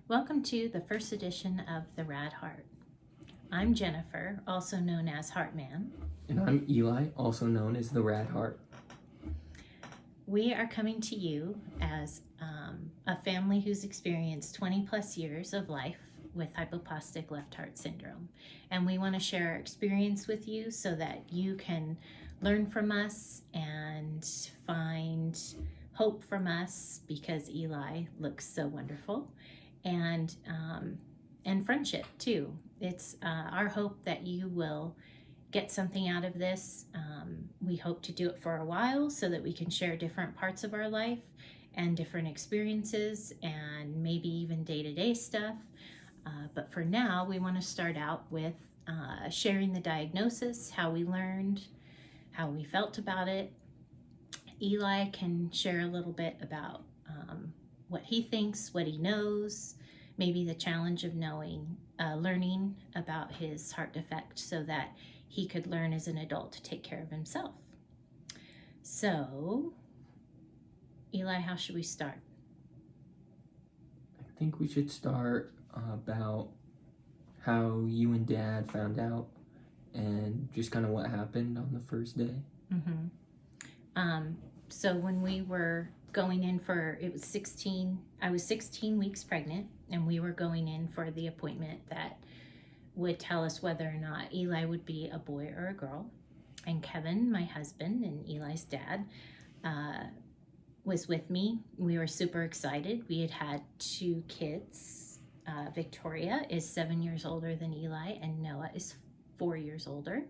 Welcome to the first edition of Theradheart. I'm Jennifer, also known as Heartmaam. And I'm Eli, also known as the Rad Heart. We are coming to you as a family who's experienced 20 plus years of life with hypoplastic left heart syndrome. And we want to share our experience with you so that you can learn from us and find hope from us, because Eli looks so wonderful, and friendship too. It's our hope that you will get something out of this. We hope to do it for a while so that we can share different parts of our life and different experiences and maybe even day-to-day stuff. But for now, we want to start out with sharing the diagnosis, how we learned, how we felt about it. Eli can share a little bit about what he thinks, what he knows, maybe the challenge of learning about his heart defect so that he could learn as an adult to take care of himself. So, Eli, how should we start? I think we should start about how you and Dad found out and just kind of what happened on the first day. So when we were going in I was 16 weeks pregnant, and we were going in for the appointment that would tell us whether or not Eli would be a boy or a girl. And Kevin, my husband and Eli's dad, was with me. We were super excited. We had had 2 kids. Victoria is 7 years older than Eli, and Noah is 4 years older.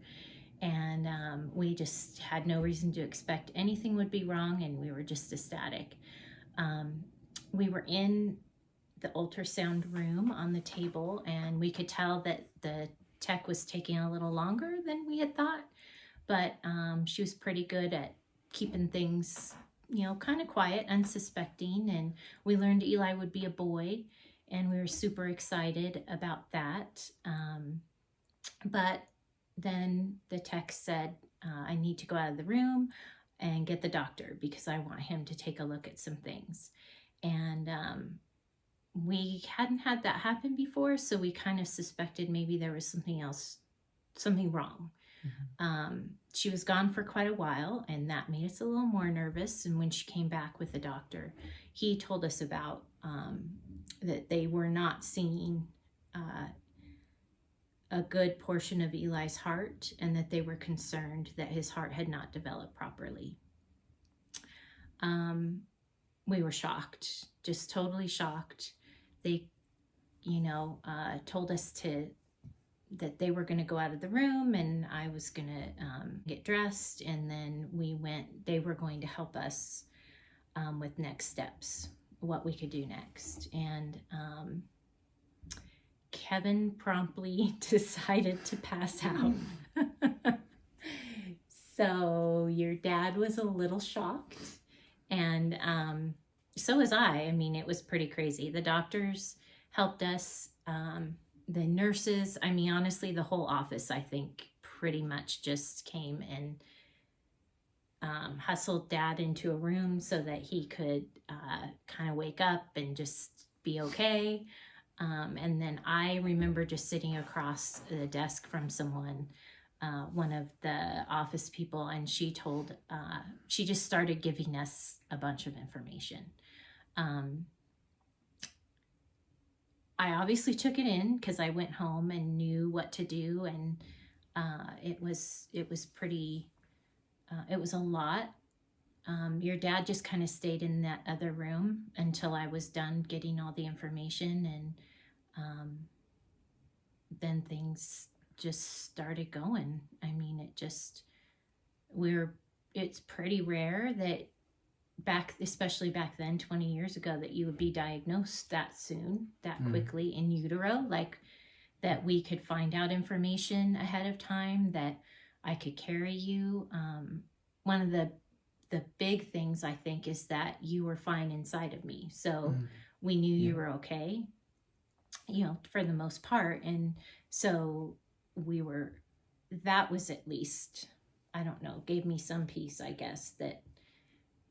And we just had no reason to expect anything would be wrong, and we were just ecstatic. We were in the ultrasound room on the table, and we could tell that the tech was taking a little longer than we had thought, but she was pretty good at keeping things, kind of quiet, unsuspecting, and we learned Eli would be a boy, and we were super excited about that. But then the tech said, I need to go out of the room and get the doctor because I want him to take a look at some things. And we hadn't had that happen before, so we kind of suspected maybe there was something wrong. She was gone for quite a while, and that made us a little more nervous. And when she came back with the doctor, he told us about that they were not seeing a good portion of Eli's heart, and that they were concerned that his heart had not developed properly. We were shocked, just totally shocked. They, told us that they were going to go out of the room, and I was going to get dressed, and then they were going to help us with next steps, what we could do next. And Kevin promptly decided to pass out. So your dad was a little shocked, and so was I. I mean, it was pretty crazy. The doctors helped us, the nurses, honestly, the whole office, I think, pretty much just came and hustled Dad into a room so that he could kind of wake up and just be okay. And then I remember just sitting across the desk from someone, one of the office people, and she just started giving us a bunch of information. I obviously took it in because I went home and knew what to do, and it was pretty, it was a lot. Your dad just kind of stayed in that other room until I was done getting all the information, and then things just started going. It's pretty rare that especially back then, 20 years ago, that you would be diagnosed that soon, that quickly in utero, like that we could find out information ahead of time, that I could carry you. One of the big things, I think, is that you were fine inside of me. So we knew you were okay, for the most part. And so that was at least, I don't know, gave me some peace, I guess, that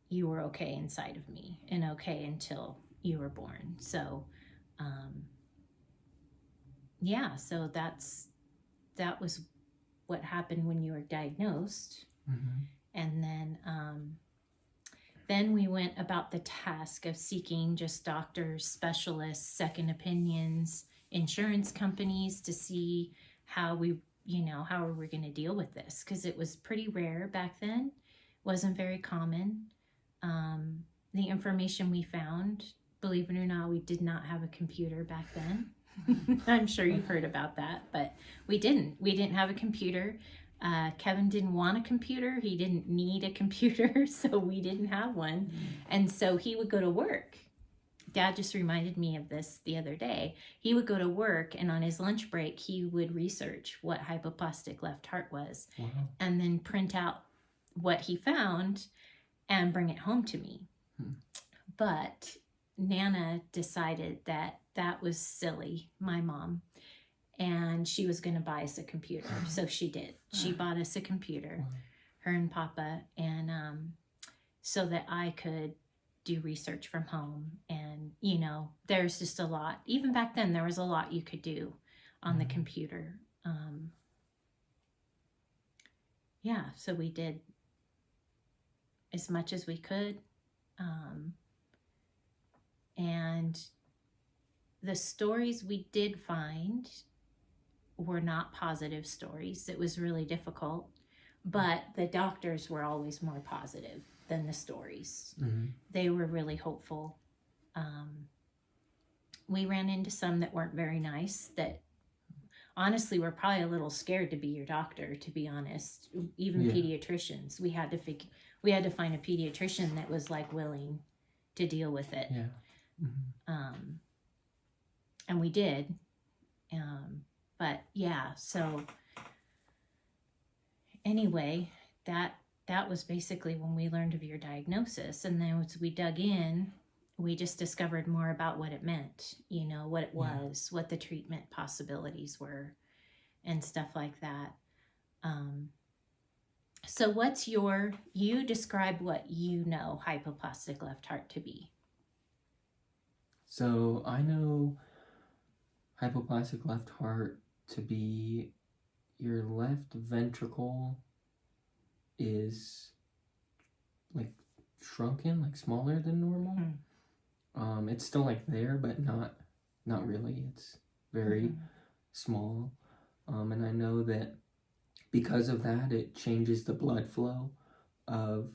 you were okay inside of me and okay until you were born. So Yeah, so that was what happened when you were diagnosed. Mm-hmm. And then we went about the task of seeking just doctors, specialists, second opinions, insurance companies to see how how are we going to deal with this, because it was pretty rare back then, wasn't very common. The information we found, believe it or not, we did not have a computer back then. I'm sure you've heard about that, but we didn't have a computer. Kevin didn't want a computer. He didn't need a computer, so we didn't have one. And so he would go to work. Dad just reminded me of this the other day. He would go to work, and on his lunch break, he would research what hypoplastic left heart was, Wow. and then print out what he found and bring it home to me. But Nana decided that was silly, my mom, and she was going to buy us a computer. So she did. She bought us a computer, her and Papa, and so that I could do research from home. And, there's just a lot. Even back then, there was a lot you could do on the computer. Yeah, so we did as much as we could. And the stories we did find were not positive stories. It was really difficult, but the doctors were always more positive than the stories. Mm-hmm. They were really hopeful. We ran into some that weren't very nice, that honestly were probably a little scared to be your doctor, to be honest. Even pediatricians. We had to find a pediatrician that was willing to deal with it. Yeah. Mm-hmm. And we did. But yeah, so anyway, that was basically when we learned of your diagnosis. And then as we dug in, we just discovered more about what it meant, what it was, what the treatment possibilities were, and stuff like that. So you describe what hypoplastic left heart to be. So I know hypoplastic left heart to be your left ventricle is shrunken, smaller than normal. It's still there, but not really. It's very small. And I know that because of that, it changes the blood flow of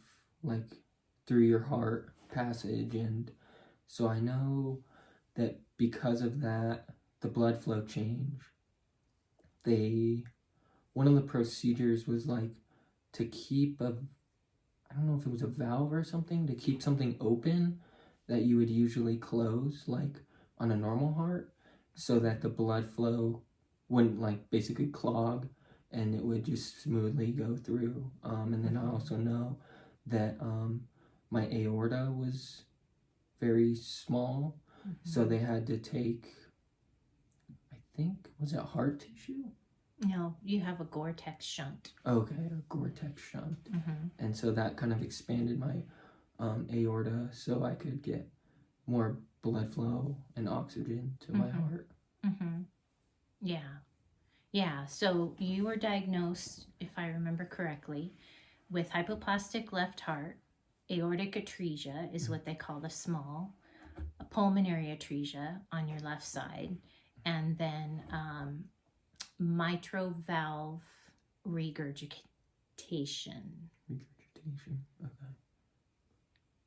through your heart passage. And so I know that because of that, the blood flow change, one of the procedures was to keep I don't know if it was a valve or something, to keep something open that you would usually close on a normal heart, so that the blood flow wouldn't basically clog, and it would just smoothly go through. And then I also know that my aorta was very small, so they had to take, I think, was it heart tissue? No, you have a Gore-Tex shunt. Okay, a Gore-Tex shunt. And so that kind of expanded my aorta, so I could get more blood flow and oxygen to my heart. Yeah, so you were diagnosed, if I remember correctly, with hypoplastic left heart. Aortic atresia is what they call the small, a pulmonary atresia on your left side, and then mitral valve regurgitation. Okay.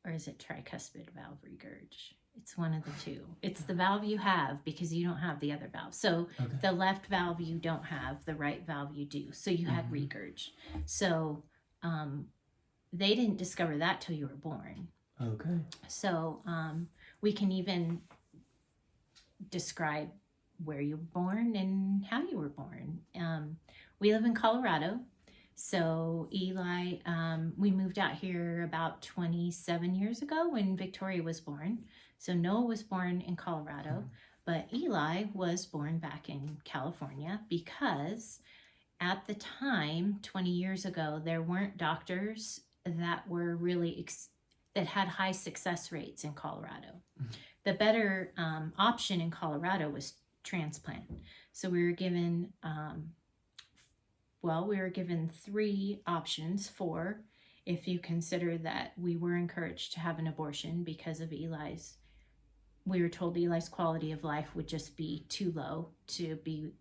Or is it tricuspid valve regurg? It's one of the two. It's the valve you have because you don't have the other valve. So the left valve you don't have, the right valve you do. So you had regurg. So they didn't discover that till you were born. Okay. So we can even describe where you were born and how you were born. We live in Colorado. So Eli, we moved out here about 27 years ago when Victoria was born. So Noah was born in Colorado, but Eli was born back in California because at the time, 20 years ago, there weren't doctors that were really that had high success rates in Colorado. the better option in Colorado was transplant. So we were given, we were given 3 options. 4, if you consider that we were encouraged to have an abortion because of Eli's. We were told Eli's quality of life would just be too low to be,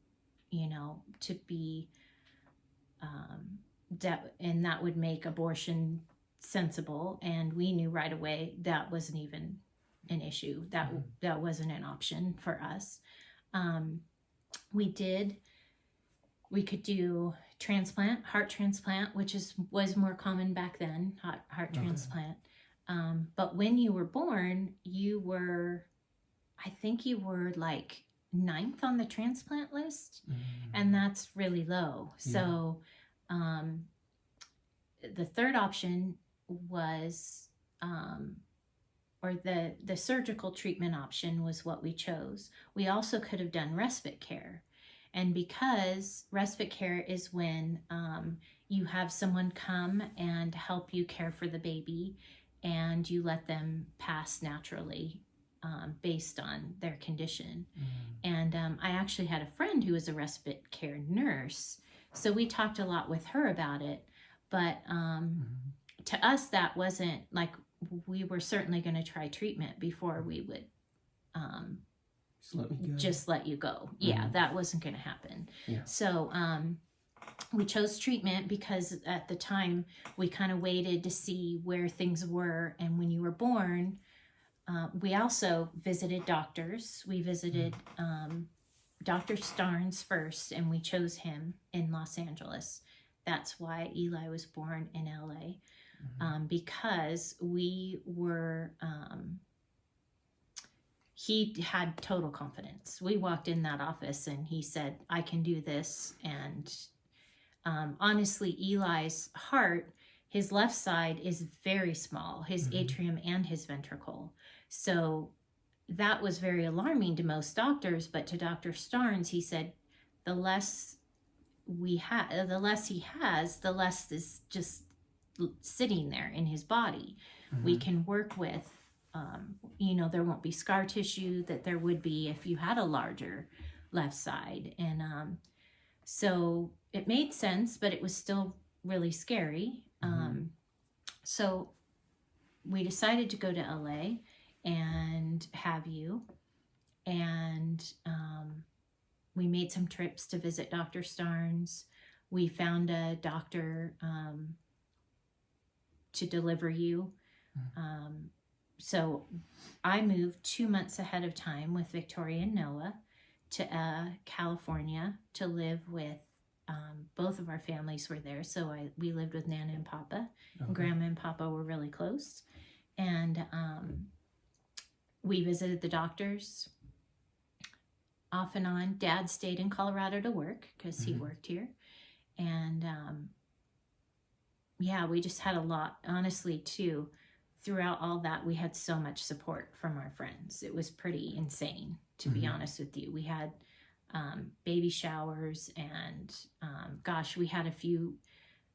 and that would make abortion sensible. And we knew right away that wasn't even an issue. That wasn't an option for us. We could do transplant, heart transplant, which was more common back then, heart transplant. But when you were born, I think you were like 9th on the transplant list, and that's really low. Yeah. So the 3rd option was, or the surgical treatment option was what we chose. We also could have done respite care. And because respite care is when you have someone come and help you care for the baby, and you let them pass naturally based on their condition. And I actually had a friend who was a respite care nurse, so we talked a lot with her about it. But to us, that wasn't like, we were certainly going to try treatment before we would just let you go. Yeah, that wasn't going to happen. Yeah. So we chose treatment because at the time we kind of waited to see where things were. And when you were born, we also visited doctors. We visited Dr. Starnes first, and we chose him in Los Angeles. That's why Eli was born in LA, because we were, he had total confidence. We walked in that office and he said, I can do this. And honestly, Eli's heart, his left side is very small, his atrium and his ventricle. So that was very alarming to most doctors, but to Dr. Starnes, he said, the less he has, the less is just sitting there in his body. We can work with, there won't be scar tissue that there would be if you had a larger left side. And so it made sense, but it was still really scary. So we decided to go to LA and have you. And we made some trips to visit Dr. Starnes. We found a doctor to deliver you. So I moved 2 months ahead of time with Victoria and Noah to California to live with, both of our families were there. So we lived with Nana and Papa. Okay. Grandma and Papa were really close. And we visited the doctors off and on. Dad stayed in Colorado to work because he worked here. And we just had a lot, honestly, too. Throughout all that, we had so much support from our friends. It was pretty insane, to be honest with you. We had baby showers, and we had a few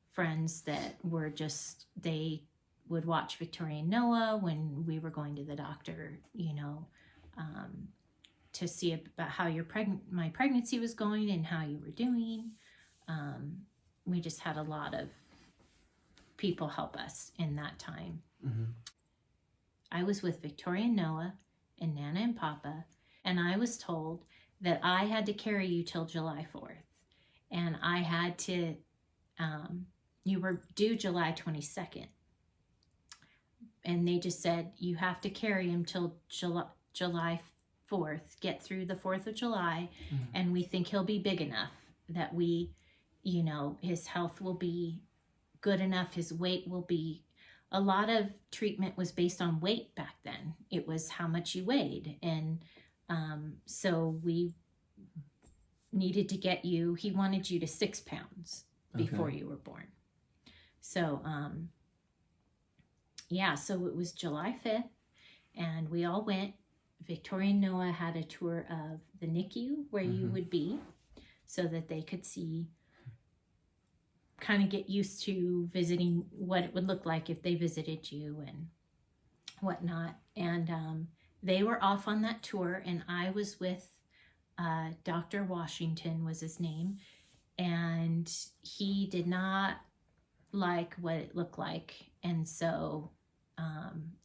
friends that were just, they would watch Victoria and Noah when we were going to the doctor, to see about how my pregnancy was going and how you were doing. We just had a lot of people help us in that time. I was with Victoria and Noah and Nana and Papa, and I was told that I had to carry you till July 4th. And I had to, you were due July 22nd. And they just said, you have to carry him till July 4th, get through the 4th of July, and we think he'll be big enough that his health will be good enough, his weight will be. A lot of treatment was based on weight back then. It was how much you weighed. And so we needed to get you, he wanted you to 6 pounds before you were born. So, so it was July 5th, and we all went. Victoria and Noah had a tour of the NICU where you would be, so that they could kind of get used to visiting, what it would look like if they visited you and whatnot. And they were off on that tour, and I was with Dr. Washington was his name, and he did not like what it looked like, and so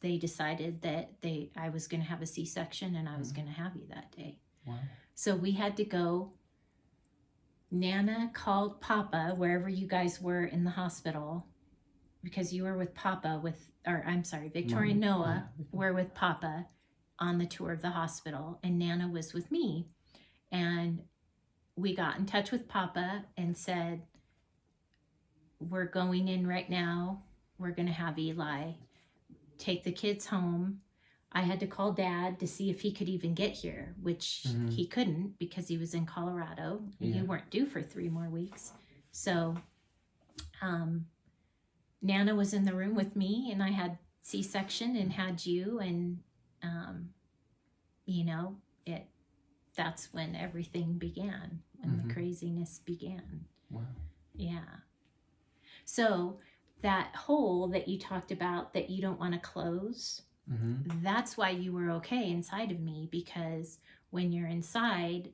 they decided that I was going to have a C-section, and I was going to have you that day. Wow. So we had to go. Nana called Papa wherever you guys were in the hospital, because you were with Papa Victoria and Noah were with Papa on the tour of the hospital, and Nana was with me. And we got in touch with Papa and said, we're going in right now. We're going to have Eli take the kids home. I had to call Dad to see if he could even get here, which he couldn't because he was in Colorado. Yeah. You weren't due for 3 more weeks. So Nana was in the room with me, and I had C-section and had you, and that's when everything began, when the craziness began. Wow. Yeah. So that hole that you talked about that you don't want to close, that's why you were okay inside of me, because when you're inside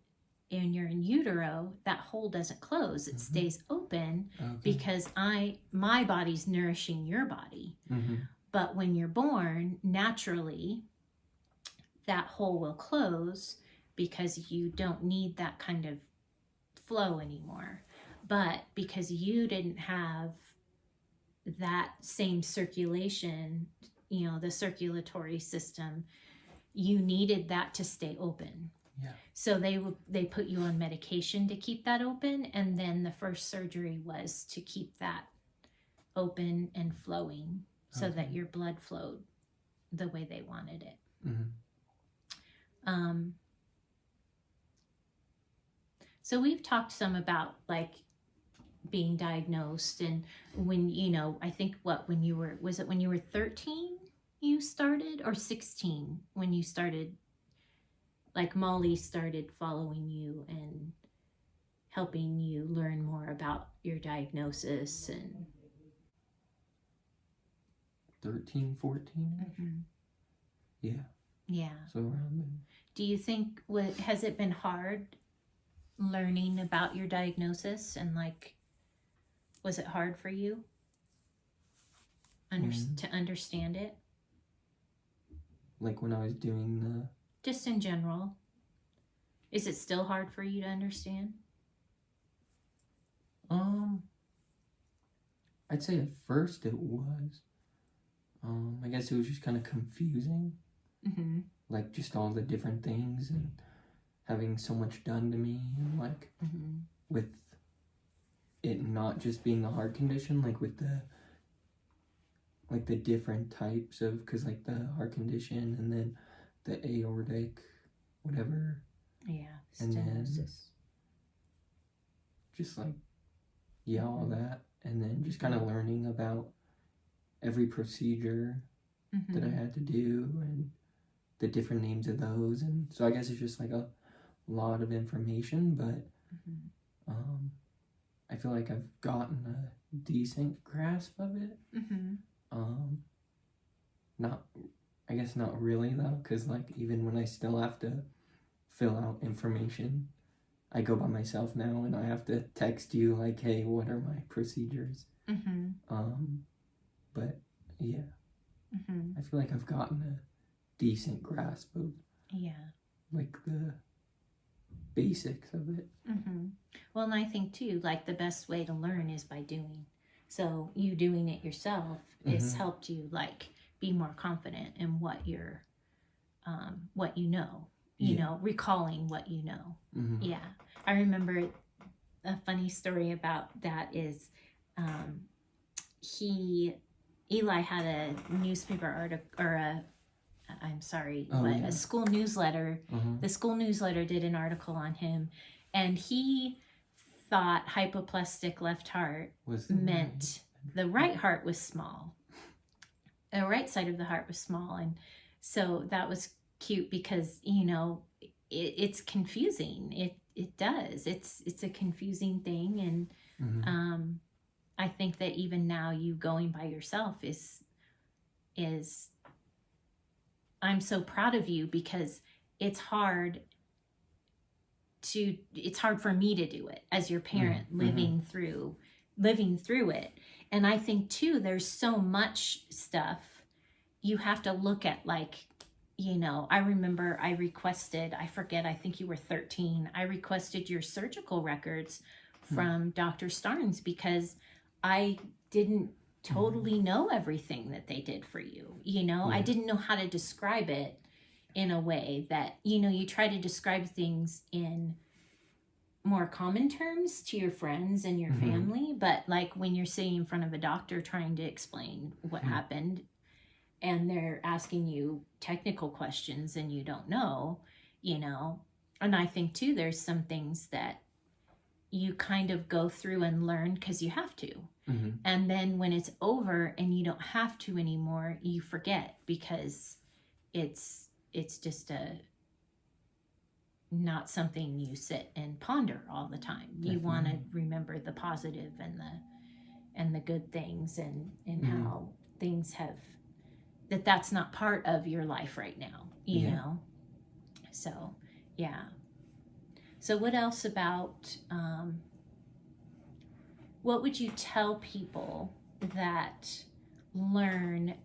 and you're in utero, that hole doesn't close. It stays open because my body's nourishing your body. But when you're born, naturally, that hole will close because you don't need that kind of flow anymore. But because you didn't have that same circulation, the circulatory system, you needed that to stay open. Yeah. So they put you on medication to keep that open, and then the first surgery was to keep that open and flowing so that your blood flowed the way they wanted it. So we've talked some about like being diagnosed, and when I think when you were 13 you started, or 16 when you started, like Molly started following you and helping you learn more about your diagnosis. And 13, 14? Yeah. So around then. Do you think, has it been hard learning about your diagnosis, and like, was it hard for you to understand it? Like when I was doing just in general, is it still hard for you to understand? I'd say at first it was. I guess it was just kind of confusing. Like just all the different things and having so much done to me, and like with it not just being a heart condition, like with the different types of, because like the heart condition and then the aortic whatever, and then just like all that, and then just kind of learning about every procedure that I had to do and the different names of those. And so I guess it's just like a lot of information, but I feel like I've gotten a decent grasp of it. Not really though, because like even when I still have to fill out information, I go by myself now, and I have to text you like, hey, what are my procedures? But yeah, I feel like I've gotten a decent grasp of like the basics of it. Well, and I think too, like the best way to learn is by doing. So you doing it yourself has helped you like be more confident in what you're what you know, recalling what you know. I remember a funny story about that is Eli had a newspaper article, or a school newsletter. The school newsletter did an article on him, and he thought hypoplastic left heart meant the right heart was small. The right side of the heart was small, and so that was cute because it's confusing. It does. It's a confusing thing, and I think that even now you going by yourself is I'm so proud of you because it's hard for me to do it as your parent, living through it. And I think too, there's so much stuff you have to look at, like, I remember I requested, I forget, I think you were 13, I requested your surgical records from Dr. Starnes because I didn't totally know everything that they did for you. I didn't know how to describe it in a way that, you try to describe things in more common terms to your friends and your family, but like when you're sitting in front of a doctor trying to explain what happened, and they're asking you technical questions and you don't know, and I think too, there's some things that you kind of go through and learn because you have to. And then when it's over and you don't have to anymore, you forget because it's just not something you sit and ponder all the time. Definitely. You want to remember the positive and the good things and how things have, that's not part of your life right now, you know? So, yeah. So what else about, what would you tell people that learn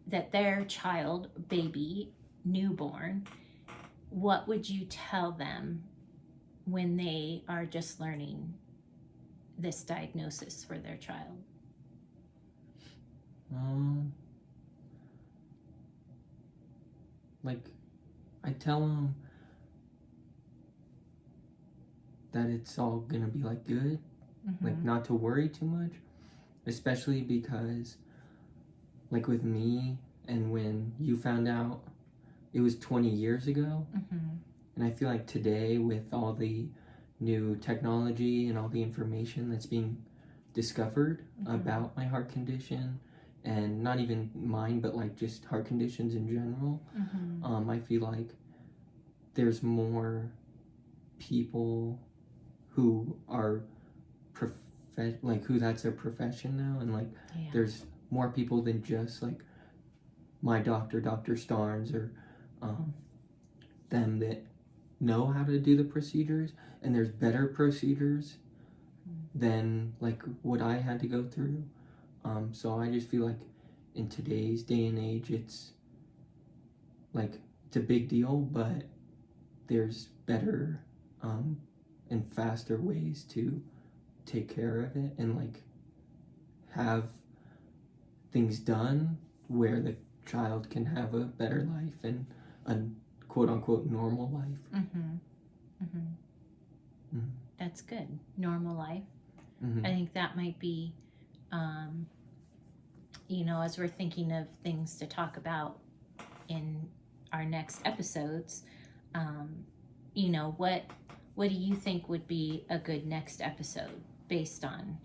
that their child, baby, newborn, what would you tell them when they are just learning this diagnosis for their child? Like, I tell them that it's all gonna be like good, like not to worry too much, especially because like with me and when you found out, it was 20 years ago. And I feel like today with all the new technology and all the information that's being discovered about my heart condition, and not even mine, but like just heart conditions in general, I feel like there's more people who are like who that's their profession now, and like there's more people than just like my doctor, Dr. Starnes, or them that know how to do the procedures, and there's better procedures than like what I had to go through. So I just feel like in today's day and age, it's like it's a big deal, but there's better and faster ways to take care of it and like have things done where the child can have a better life and a quote-unquote normal life. That's good. Normal life. I think that might be, as we're thinking of things to talk about in our next episodes, what do you think would be a good next episode based on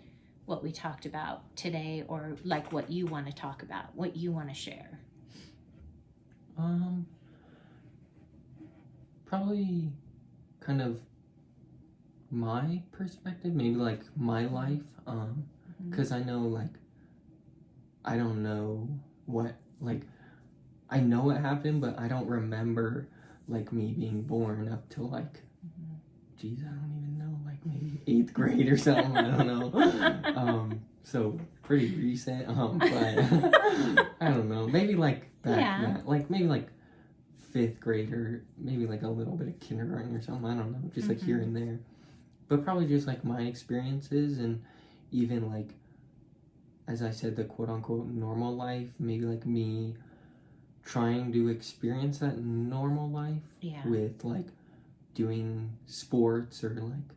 what we talked about today, or like what you want to talk about, what you want to share? Probably kind of my perspective, maybe like my life, because I know like I don't know what, like I know what happened, but I don't remember like me being born up till like geez, I don't even know, like maybe 8th grade or something. I don't know. So pretty recent, but I don't know, maybe like back like maybe like 5th grade, or maybe like a little bit of kindergarten or something. I don't know, just like here and there, but probably just like my experiences, and even like, as I said, the quote-unquote normal life, maybe like me trying to experience that normal life with like doing sports, or like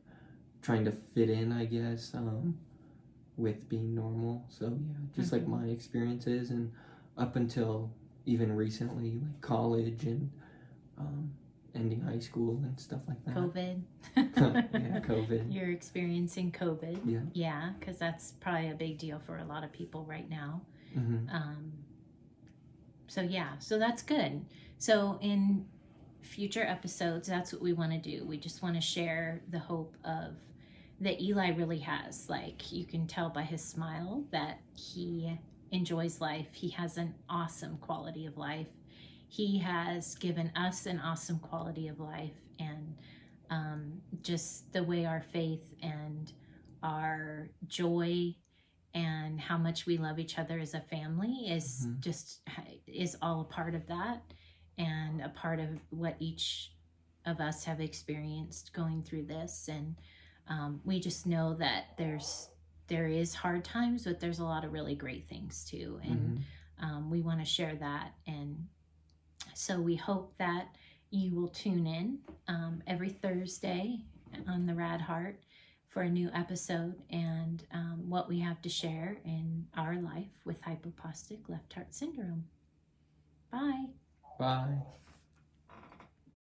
trying to fit in, I guess, with being normal. So yeah, just like my experiences, and up until even recently, like college and ending high school and stuff like that. COVID. Yeah, COVID. You're experiencing COVID. Yeah. Yeah, because that's probably a big deal for a lot of people right now. So yeah, so that's good. So in future episodes, that's what we want to do. We just want to share the hope of that Eli really has. Like, you can tell by his smile that he enjoys life. He has an awesome quality of life. he has given us an awesome quality of life, and just the way our faith and our joy and how much we love each other as a family is just is all a part of that, and a part of what each of us have experienced going through this. And we just know that there is hard times, but there's a lot of really great things too, and we want to share that. And so we hope that you will tune in every Thursday on the Rad Heart for a new episode, and what we have to share in our life with hypoplastic left heart syndrome. Bye. Bye.